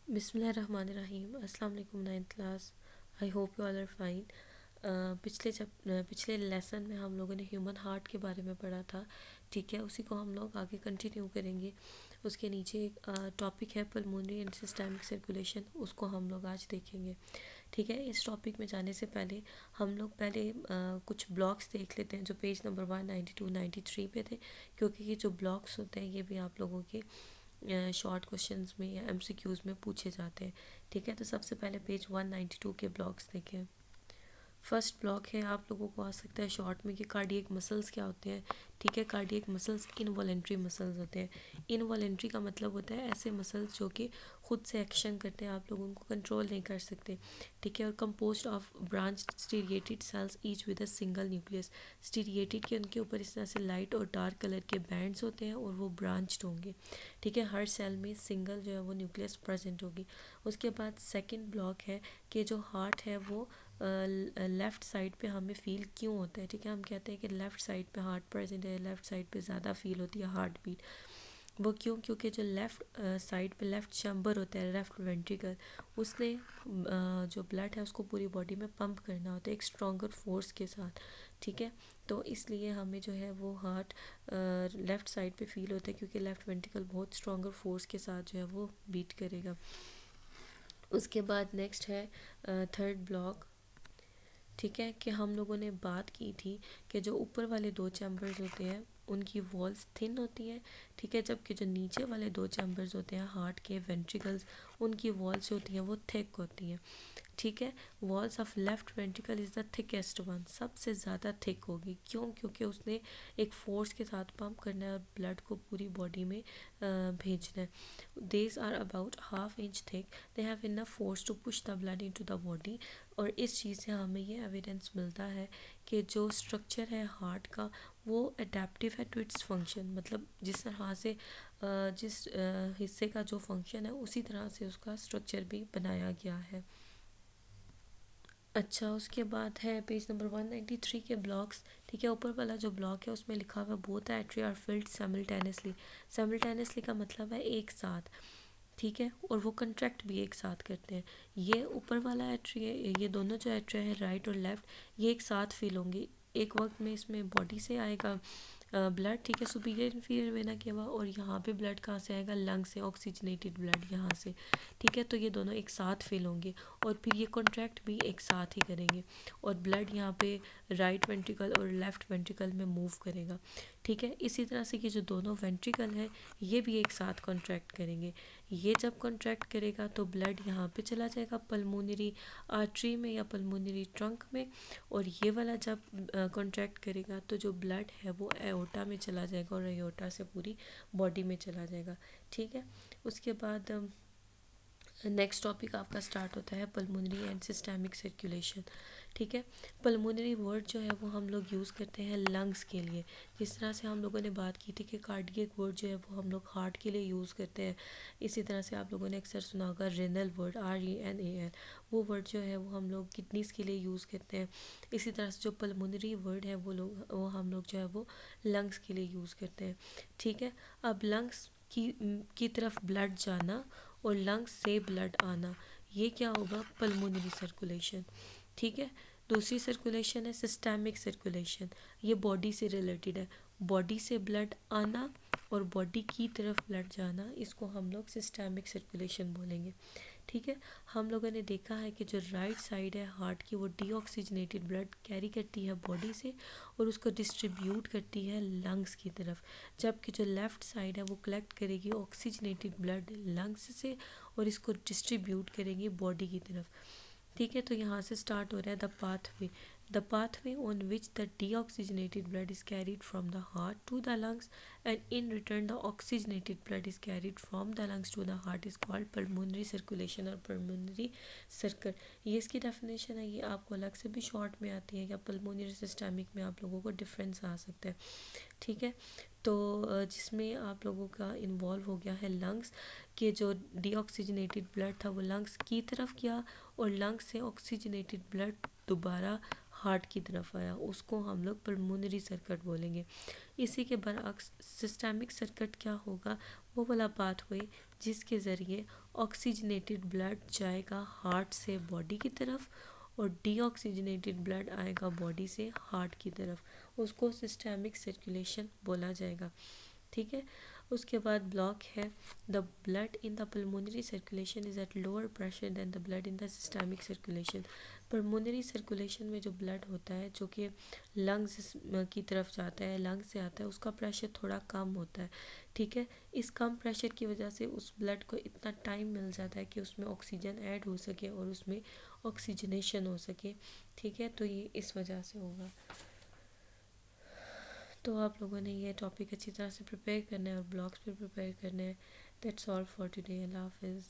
बिस्मिल्लाहिर्रहमानिर्रहीम। अस्सलाम वालेकुम ninth class. I hope you all are fine. पिछले लेसन में हम लोगों ने ह्यूमन हार्ट के बारे में पढ़ा था। ठीक है, उसी को हम लोग आगे कंटिन्यू करेंगे। उसके नीचे एक टॉपिक है पल्मोनरी एंड सिस्टमिक सर्कुलेशन, उसको हम लोग आज देखेंगे। ठीक है, इस टॉपिक में जाने से पहले हम लोग पहले कुछ ब्लॉक्स देख लेते हैं जो पेज नंबर 192-93 पे थे, क्योंकि ये जो ब्लॉक्स होते हैं ये भी आप लोगों के शॉर्ट क्वेश्चंस में या एमसीक्यूज़ में पूछे जाते हैं। ठीक है, तो सबसे पहले पेज 192 के ब्लॉक्स देखें। फर्स्ट ब्लॉक है, आप लोगों को आ सकता है शॉर्ट में कि कार्डियक मसल्स क्या होते हैं। ठीक है, कार्डियक मसल्स इनवॉलेंट्री मसल्स होते हैं। इनवॉलेंट्री का मतलब होता है ऐसे मसल्स जो कि खुद से एक्शन करते हैं, आप लोग उनको कंट्रोल नहीं कर सकते। ठीक है, और composed of branch striated cells each with a single nucleus. Striated के उनके ऊपर इस तरह से लाइट और डार्क कलर के बैंड्स होते हैं और वो ब्रांच्ड होंगे। ठीक है, हर सेल में सिंगल जो है वो न्यूक्लियस प्रेजेंट होगी। उसके बाद सेकेंड ब्लॉक है कि जो हार्ट है वो लेफ़्ट साइड पे हमें फ़ील क्यों होता है। ठीक है, हम कहते हैं कि लेफ़्ट साइड पे हार्ट प्रेजेंट है, लेफ़्ट साइड पे ज़्यादा फील होती है हार्ट बीट। वो क्यों? क्योंकि जो लेफ़्ट साइड पे लेफ़्ट चैम्बर होता है, लेफ़्ट वेंट्रिकल, उसने जो ब्लड है उसको पूरी बॉडी में पंप करना होता है एक स्ट्रॉन्गर फोर्स के साथ। ठीक है, तो इसलिए हमें जो है वो हार्ट लेफ़्ट साइड पे फील होता है, क्योंकि लेफ़्ट वेंट्रिकल बहुत स्ट्रॉन्गर फोर्स के साथ जो है वो बीट करेगा। उसके बाद नेक्स्ट है थर्ड ब्लॉक। ठीक है, कि हम लोगों ने बात की थी कि जो ऊपर वाले दो चैम्बर्स होते हैं उनकी वॉल्स थिन होती हैं। ठीक है, जबकि जो नीचे वाले दो चैम्बर्स होते हैं हार्ट के वेंट्रिकल्स, उनकी वॉल्स होती हैं वो थिक होती हैं। ठीक है, walls of left ventricle is the thickest one, सबसे ज़्यादा थिक होगी। क्यों? क्योंकि उसने एक फोर्स के साथ पंप करना है और ब्लड को पूरी बॉडी में भेजना है। These are about half inch thick, they have enough force to push the blood into the body. और इस चीज़ से हमें ये एविडेंस मिलता है कि जो स्ट्रक्चर है हार्ट का वो अडेप्टिव है टू इट्स फंक्शन, मतलब जिस तरह से जिस हिस्से का जो फंक्शन है उसी तरह से उसका स्ट्रक्चर भी बनाया गया है। अच्छा, उसके बाद है पेज नंबर 193 के ब्लॉक्स। ठीक है, ऊपर वाला जो ब्लॉक है उसमें लिखा हुआ both atria are filled simultaneously. Simultaneously का मतलब है एक साथ। ठीक है, और वो कंट्रैक्ट भी एक साथ करते हैं। ये ऊपर वाला एट्री है, ये दोनों जो एट्री है राइट और लेफ्ट, ये एक साथ फील होंगे। एक वक्त में इसमें बॉडी से आएगा ब्लड, ठीक है, सुपीरियर इन्फीरियर वेना के हुआ, और यहाँ पे ब्लड कहाँ से आएगा? लंग से, ऑक्सीजनेटेड ब्लड यहाँ से। ठीक है, तो ये दोनों एक साथ फील होंगे और फिर ये कॉन्ट्रैक्ट भी एक साथ ही करेंगे और ब्लड यहाँ पे राइट वेंट्रिकल और लेफ्ट वेंट्रिकल में मूव करेगा। ठीक है, इसी तरह से कि जो दोनों वेंट्रिकल है ये भी एक साथ कॉन्ट्रैक्ट करेंगे। ये जब कॉन्ट्रैक्ट करेगा तो ब्लड यहाँ पे चला जाएगा पल्मोनरी आर्टरी में या पल्मोनरी ट्रंक में, और ये वाला जब कॉन्ट्रैक्ट करेगा तो जो ब्लड है वो एओर्टा में चला जाएगा और एओर्टा से पूरी बॉडी में चला जाएगा। ठीक है, उसके बाद नेक्स्ट टॉपिक आपका स्टार्ट होता है पल्मोनरी एंड सिस्टमिक सर्कुलेशन। ठीक है, पल्मोनरी वर्ड जो है वो हम लोग यूज़ करते हैं लंग्स के लिए। जिस तरह से हम लोगों ने बात की थी कि कार्डियक वर्ड जो है वो हम लोग हार्ट के लिए यूज़ करते हैं, इसी तरह से आप लोगों ने अक्सर सुना होगा रेनल वर्ड, RENAL, वो वर्ड जो है वो हम लोग किडनीज़ के लिए यूज़ करते हैं। इसी तरह से जो पल्मोनरी वर्ड है वो हम लोग जो है वो लंग्स के लिए यूज़ करते हैं। ठीक है, अब लंग्स की तरफ ब्लड जाना और लंग्स से ब्लड आना, ये क्या होगा? Pulmonary circulation. ठीक है, दूसरी सर्कुलेशन है सिस्टमिक सर्कुलेशन, ये बॉडी से रिलेटेड है। बॉडी से ब्लड आना और बॉडी की तरफ ब्लड जाना, इसको हम लोग सिस्टमिक सर्कुलेशन बोलेंगे। ठीक है, हम लोगों ने देखा है कि जो राइट साइड है हार्ट की वो डीऑक्सीजनेटेड ब्लड कैरी करती है बॉडी से और उसको डिस्ट्रीब्यूट करती है लंग्स की तरफ, जबकि जो लेफ़्ट साइड है वो कलेक्ट करेगी ऑक्सीजनेटेड ब्लड लंग्स से और इसको डिस्ट्रीब्यूट करेगी बॉडी की तरफ। ठीक है, तो यहाँ से स्टार्ट हो रहा है the pathway on which the deoxygenated blood is carried from the heart to the lungs, and in return the oxygenated blood is carried from the lungs to the heart is called pulmonary circulation और pulmonary circuit। ये इसकी definition है, ये आपको अलग से भी short में आती है या pulmonary systemic में आप लोगों को डिफरेंस आ सकता है। ठीक है, तो जिसमें आप लोगों का इन्वॉल्व हो गया है लंग्स के, जो डीऑक्सीजनेटेड ब्लड था वो लंग्स की तरफ गया और लंग्स से ऑक्सीजनेटेड ब्लड दोबारा हार्ट की तरफ आया, उसको हम लोग पल्मोनरी सर्किट बोलेंगे। इसी के बरअक्स सिस्टमिक सर्किट क्या होगा? वो वाला पाथवे जिसके ज़रिए ऑक्सीजनेटेड ब्लड जाएगा हार्ट से बॉडी की तरफ और डीऑक्सीजनेटेड ब्लड आएगा बॉडी से हार्ट की तरफ। उसको सिस्टेमिक सर्कुलेशन बोला जाएगा। ठीक है। उसके बाद ब्लॉक है the blood in the pulmonary circulation is at lower pressure than the blood in the systemic circulation. Pulmonary circulation में जो ब्लड होता है जो कि लंग्स की तरफ जाता है, लंग्स से आता है, उसका प्रेशर थोड़ा कम होता है। ठीक है। इस कम प्रेशर की वजह से उस ब्लड को इतना टाइम मिल जाता है कि उसमें ऑक्सीजन ऐड हो सके और उसमें ऑक्सीजनेशन हो सके। ठीक है। तो ये इस वजह से होगा। तो आप लोगों ने ये टॉपिक अच्छी तरह से प्रिपेयर करना है और ब्लॉग्स भी प्रिपेयर करने हैं। That's all for today. अल्लाह हाफिज़।